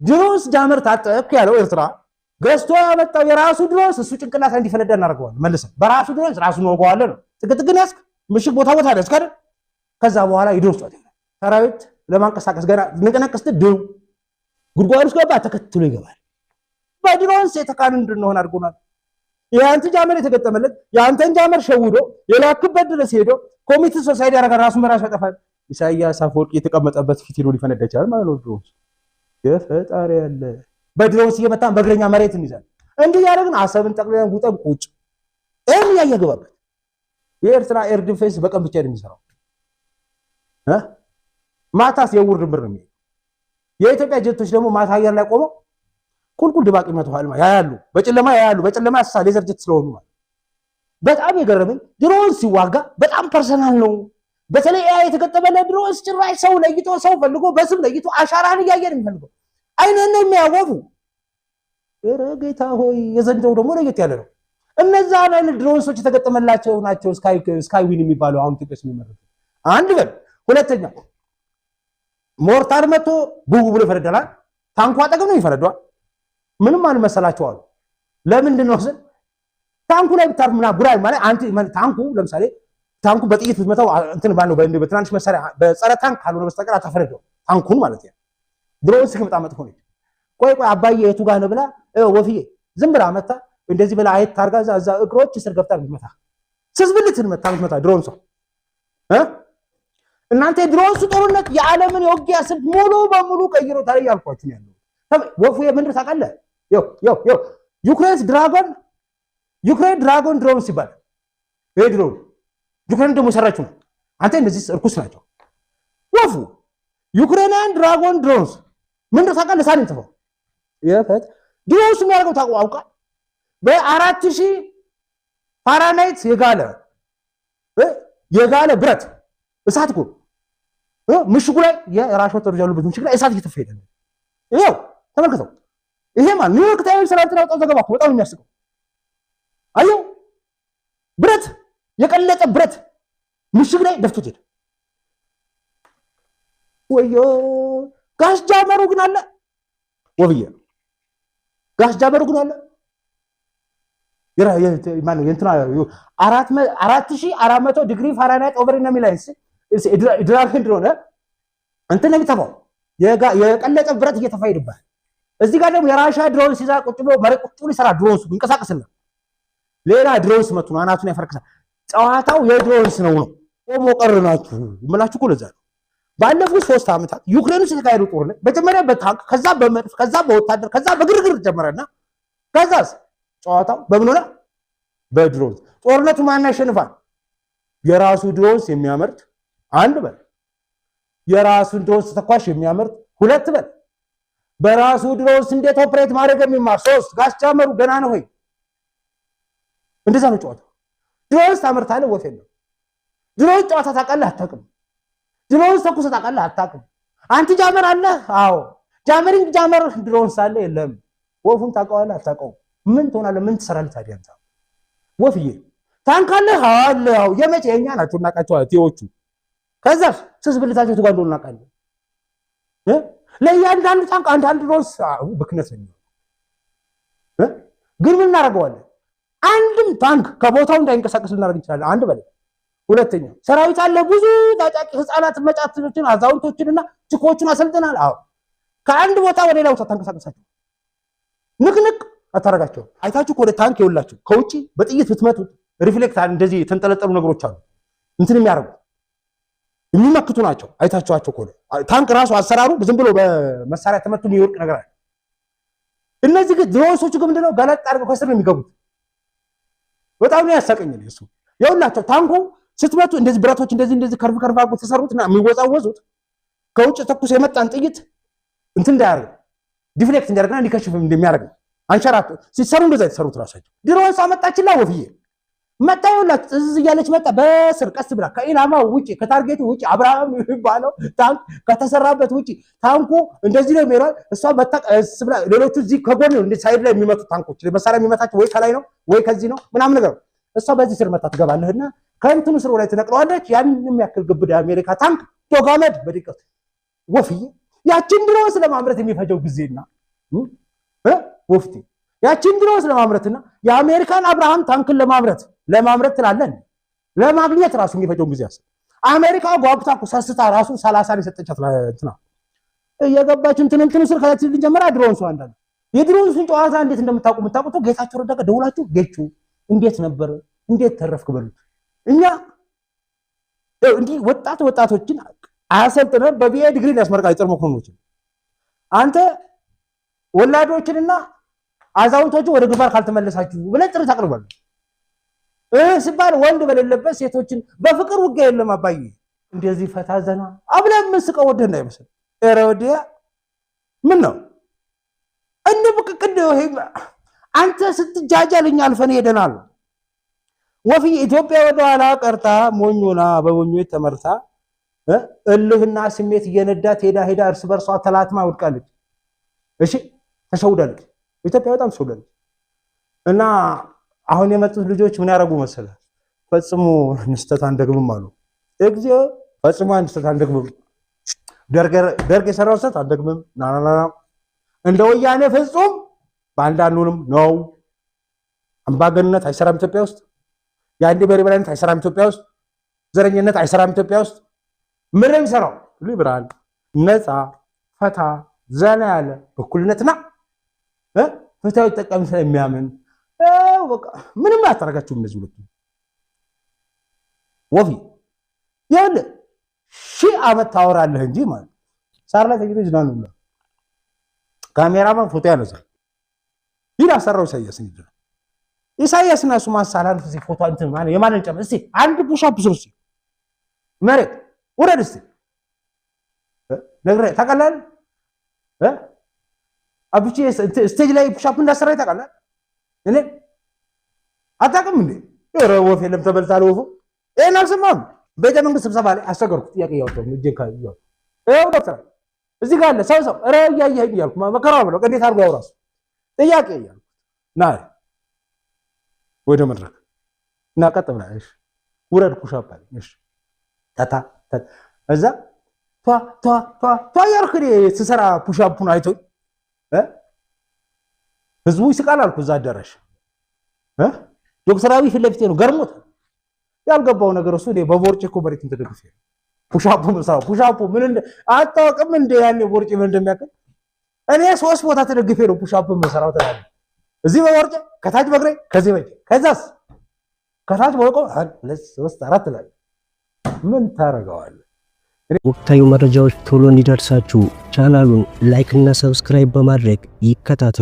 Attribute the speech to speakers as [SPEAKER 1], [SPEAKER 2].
[SPEAKER 1] ድሮስ ጃመር ታጠቅኩ ያለው ኤርትራ ገዝቶ ያመጣው የራሱ ድሮስ እሱ ጭንቅላት እንዲፈነዳ እናደርገዋለን መልሰን በራሱ ድሮስ ራሱን ወገዋለን ነው ጥቅጥቅን ያስክ ምሽግ ቦታ ያስክ አይደል ከዛ በኋላ ይደርሷል ሰራዊት ለማንቀሳቀስ ገና ንቀነቀስት ድው ጉድጓድ ውስጥ ገባ ተከትሎ ይገባል በድሮስ የተካን እንድንሆን አድርጎናል ያንተ ጃመር የተገጠመለት ያንተን ጃመር ሸውዶ የላክበት ድረስ ሄዶ ኮሚቴ ሶሳይቲ ያረጋ ራሱን በራሱ ያጠፋል ኢሳይያስ አፈወርቂ የተቀመጠበት ፊት ይሉ ሊፈነዳ ይችላል ማለት ነው ድሮስ የፈጣሪ ያለ በድሮስ እየመጣን በእግረኛ መሬት እንይዛለን እንዴ ያደረግን አሰብን ጠቅለን ጉጠን ቁጭ ያያገባበት የኤርትራ ኤር ዲፌንስ በቀን ብቻ የሚሰራው ማታስ የውር ድምር ነው የኢትዮጵያ ጀቶች ደግሞ ማታ አየር ላይ ቆመው ቁልቁል ድባቅ ይመታዋል ያያሉ በጨለማ ያሳ ሌዘር ጀት ስለሆኑ በጣም የገረመኝ ድሮን ሲዋጋ በጣም ፐርሰናል ነው በተለይ የተገጠመለት ድሮን ጭራሽ ሰው ለይቶ ሰው ፈልጎ በስም ለይቶ አሻራን ያያየን የሚፈልገው አይነን የሚያወፉ ጌታ ሆይ የዘንደው ደግሞ ለየት ያለ ነው እነዛ አይነት ድሮንሶች የተገጠመላቸው ናቸው ስካይ ዊን የሚባለው አሁን ጥቅስ የሚመረጥ አንድ በል ሁለተኛ ሞርታር መቶ ቡቡ ብሎ ይፈነዳል ታንኩ አጠገብ ነው ይፈነዳል ምንም አልመሰላቸው አሉ ለምንድን ነው ስል ታንኩ ላይ ብታርፍ ምና ጉራይ ማለት አንተ ታንኩ ለምሳሌ ታንኩ በጥይት ብትመታው እንትን ባለው በትናንሽ መሳሪያ በጸረ ታንክ ካልሆነ በስተቀር አታፈነደው ታንኩን ማለት ነው ድሮን ሲመጣ መጥፎ ነው ቆይ አባዬ የቱ ጋር ነው ብላ ወፍዬ ዝም ብላ መታ እንደዚህ ብላ አይት ታርጋ እዛ እግሮች ስር ገብታ ብትመታ ስዝብልትን መታ ድሮን ሰው እናንተ ድሮን ጦርነት የዓለምን የውጊያ ስልት ሙሉ በሙሉ ቀይሮታል ያልኳችሁ ያለው ወፍዬ ምንድን ታውቃለህ ዩክሬን ድራጎን ድሮን ሲባል ድሮን ዩክሬን ደግሞ ሰራችሁ አንተ እነዚህ እርኩስ ናቸው ወፉ ዩክሬናን ድራጎን ድሮንስ ምንድን ታውቃለህ ሳንት ነው የፈት ድሮንስ የሚያደርገው ታውቃ በ4000 ፋራናይት የጋለ ብረት እሳት እኮ ምሽጉ ላይ የራሽ ወተሮች ያሉበት ምሽግ ላይ እሳት እየተፈየደ ነው ይሄው ተመልከተው ይሄ ማለት ኒውዮርክ ታይምስ ሰላምታ ያወጣው ዘገባ እኮ በጣም የሚያስቀው አዩ ብረት የቀለጠ ብረት ምሽግ ላይ ደፍቶት ሄደ ወዮ ጋሽ ጃመሩ ግን አለ ወብዬ ጋሽ ጃመሩ ግን አለ ማነው የእንትና 4400 ዲግሪ ፋራናይት ኦቨር ኢን ሚላይንስ ድራገን እንደሆነ እንትን ነው የሚተፋው የቀለጠ ብረት እየተፋይደባል እዚህ ጋር ደግሞ የራሻ ድሮን ሲዛ ቁጭ ብሎ መሬት ቁጭ ብሎ ይሰራ ድሮንስ ይንቀሳቀስና ሌላ ድሮንስ መቱ አናቱን ያፈርክሳል ጨዋታው የድሮንስ ነው ቆሞ ቀርናችሁ ምላችሁ እኮ ለዛ ነው ባለፉት 3 ዓመታት ዩክሬን ውስጥ የተካሄደው ጦርነት መጀመሪያ በታንክ ከዛ በመድፍ ከዛ በወታደር ከዛ በግርግር ጀመረና ከዛስ ጨዋታው በምን ሆነ በድሮን ጦርነቱ ማን ያሸንፋል የራሱ ድሮንስ የሚያመርት አንድ በል የራሱን ድሮንስ ተኳሽ የሚያመርት ሁለት በል በራሱ ድሮንስ እንዴት ኦፕሬት ማድረግ የሚማር 3 ጋሽ ጃመሩ ገና ነው ሆይ እንደዛ ነው ጨዋታው ድሮንስ ታመርታለህ ወፌን ነው ድሮንስ ጨዋታ ታውቃለህ አታውቅም ድሮንስ ተኩስ ታውቃለህ አታውቅም አንተ ጃመር አለ አዎ ጃመር ድሮንስ አለ የለም ወፉን ታውቀዋለህ አታውቀውም ምን ትሆናለህ ምን ትሰራለህ ታዲያ አንተ ወፍዬ ታንክ አለ አዎ የመቼ የኛ ናቸው እናቃቸው አቲዎቹ ከዛ ስስብልታቸው ተጓንዶ እናቃለን ለያንዳንዱ ታንክ አንዳንድ ድሮንስ ብክነት ነው ግን ምን እናደርገዋለን አንድም ታንክ ከቦታው እንዳይንቀሳቀስ ልናደርግ እንችላለን አንድ በለ ሁለተኛ ሰራዊት አለ ብዙ ታጣቂ ህፃናት መጫቶችን አዛውንቶችንና ጭቆችን አሰልጥናል አዎ ከአንድ ቦታ ወደ ሌላ ቦታ ተንቀሳቀሳቸው ንቅንቅ አታረጋቸው አይታችሁ ወደ ታንክ ይውላችሁ ከውጪ በጥይት ብትመቱት ሪፍሌክት እንደዚህ የተንጠለጠሉ ነገሮች አሉ እንትን የሚያርጉ የሚመክቱ ናቸው አይታችኋቸው ኮለ ታንክ ራሱ አሰራሩ ዝም ብሎ በመሳሪያ ተመቱ የሚወርቅ ነገር አለ እነዚህ ግን ድሮንሶቹ ግን ምንድነው ገለጥ አድርገው ከስር ነው የሚገቡት በጣም ነው ያሳቀኛል እሱ ይውላችሁ ታንኩ ስትመቱ እንደዚህ ብረቶች እንደዚህ ከርቭ አድርገው ተሰሩትና የሚወጣወዙት ከውጭ ተኩስ የመጣን ጥይት እንትን እንዳያርግ ዲፍሌክት እንዲያርግና እንዲከሽፍ እንደሚያርግ አንሸራቱ ሲሰሩ እንደዛ ተሰሩት ራሳቸው ድሮንስ አመጣችላ ወፍዬ መጣውላት እዚህ ያለች መጣ በስር ቀስ ብላ ከኢላማው ውጪ ከታርጌቱ ውጪ አብርሃም ይባለው ታንክ ከተሰራበት ውጪ ታንኩ እንደዚህ ነው የሚራል እሷ በተቀስ ብላ ሌሎቹ እዚህ ከጎን እንደ ሳይድ ላይ የሚመቱ ታንኮች ለመሳሪያ የሚመታቸው ወይ ከላይ ነው ወይ ከዚህ ነው ምናምን ነገር እሷ በዚህ ስር መታ ትገባለህና ከእንትኑ ስር ላይ ተነቅለዋለች ያንንም ያክል ግብዳ አሜሪካ ታንክ ቶጋመድ በድቀት ወፍዬ ያችን ድሮንስ ለማምረት የሚፈጀው ጊዜና ወፍቲ ያቺን ድሮስ ለማምረትና የአሜሪካን አብርሃም ታንክን ለማምረት ትላለን ለማግኘት ራሱ የሚፈጀው ጊዜ አሰ አሜሪካ ጓጉታ ሰስታ ራሱ 30 ላይ ሰጠቻት እንትና እየገባች እንትን ስር ከታች ልንጀምራ ድሮን ሰው አንዳንድ የድሮን ጨዋታ እንዴት እንደምታውቁት ጌታቸው ረዳ ደውላችሁ ጌቹ እንዴት ነበር እንዴት ተረፍክ በሉት እኛ እንዲህ ወጣቶችን አሰልጥነ በቢኤ ዲግሪ ያስመርቃ ይጥር መኮንኖች አንተ ወላዶችንና አዛውንቶች ወደ ግንባር ካልተመለሳችሁ ብለህ ጥሪ ታቀርባለህ ሲባል ወንድ በሌለበት ሴቶችን በፍቅር ውጊያ የለም አባዬ እንደዚህ ፈታዘና አብለን መስቀው ወደ እንዳይመስል እረወዲያ ምን ነው እንብቅቅድ አንተ ስትጃጃልኛ አልፈን ሄደናል ወፊ ኢትዮጵያ ወደ ኋላ ቀርታ ሞኞና በሞኞ ተመርታ እልህና ስሜት እየነዳት ሄዳ እርስ በርሷ ተላትማ ወድቃለች እሺ ተሸውዳለች ኢትዮጵያ በጣም ተሸውዳለች እና አሁን የመጡት ልጆች ምን ያረጉ መሰለ ፈጽሞ ንስተት አንደግምም አሉ እግዚኦ ፈጽሞ ንስተት አንደግምም ደርግ የሰራው ሰት አንደግምም ናናና እንደ ወያኔ ፍጹም ባንዳኑንም ነው አምባገነንነት አይሰራም ኢትዮጵያ ውስጥ ያንዲ በሪበራንት አይሰራም ኢትዮጵያ ውስጥ ዘረኝነት አይሰራም ኢትዮጵያ ውስጥ ምንም ሰራው ሊበራል ነፃ ፈታ ዘና ያለ በኩልነትና ፍትሃዊ ተጠቃሚ ስለሚያምን በቃ ምንም አያተረጋችሁም እነዚህ ሁለቱ ወፊ ያለ ሺህ ዓመት ታወራለህ እንጂ ማለት ሳር ላይ ተገኘ ዝናኑላ ካሜራማን ፎቶ ያነሳል ይላ ሰራው ኢሳያስና እሱ ማሳላን እዚህ ፎቶ እንትን ማለት የማንን ጨም እስቲ አንድ ፑሽ-አፕ ስሩ እስቲ መሬት ወረድ እስቲ ነግሬ ታውቃለህ አብቼ ስቴጅ ላይ ፑሽ-አፕ እንዳሰራ ታውቃለህ እኔ አታውቅም እንዴ ኧረ ወፍ የለም ተበልታለ ወፉ እኔ አልሰማም ቤተ መንግስት ስብሰባ ላይ አስቸገርኩት ጥያቄ ያወጣው እጄን ካየው ዶክተር እዚህ ጋር አለ ሰው ኧረ ያያይ ያልኩ መከራው ብለው እንዴት አድርጎ ያወራስ ጥያቄ ያልኩት ና ወደ መድረክ እና ቀጥ ብለሽ ውረድ ፑሽ-አፕ አለሽ ታታ እዛ ቷ ያርክሪ ሲሰራ ፑሽ-አፑን አይቶ ህዝቡ ይስቃል አልኩ እዛ አዳራሽ ዶክተር አብይ ፊት ለፊት ነው ገርሞት ያልገባው ነገር እሱ በቦርጭ እኮ በሬት ተደግፌ ፑሽ-አፑ ምን አታውቅም እንደ ያኔ ቦርጭ ምን እንደሚያክል እኔ 3 ቦታ ተደግፌ ነው ፑሽ-አፕ መሰራው ተላለ እዚህ በወርጭ ከታች በግሬ ከዚህ በጅ ከዛስ ከታች ወርቆ 2 3 4 ላይ ምን ታረጋዋለህ
[SPEAKER 2] ወቅታዊ መረጃዎች ቶሎ እንዲደርሳችሁ ቻናሉን ላይክ እና ሰብስክራይብ በማድረግ ይከታተሉ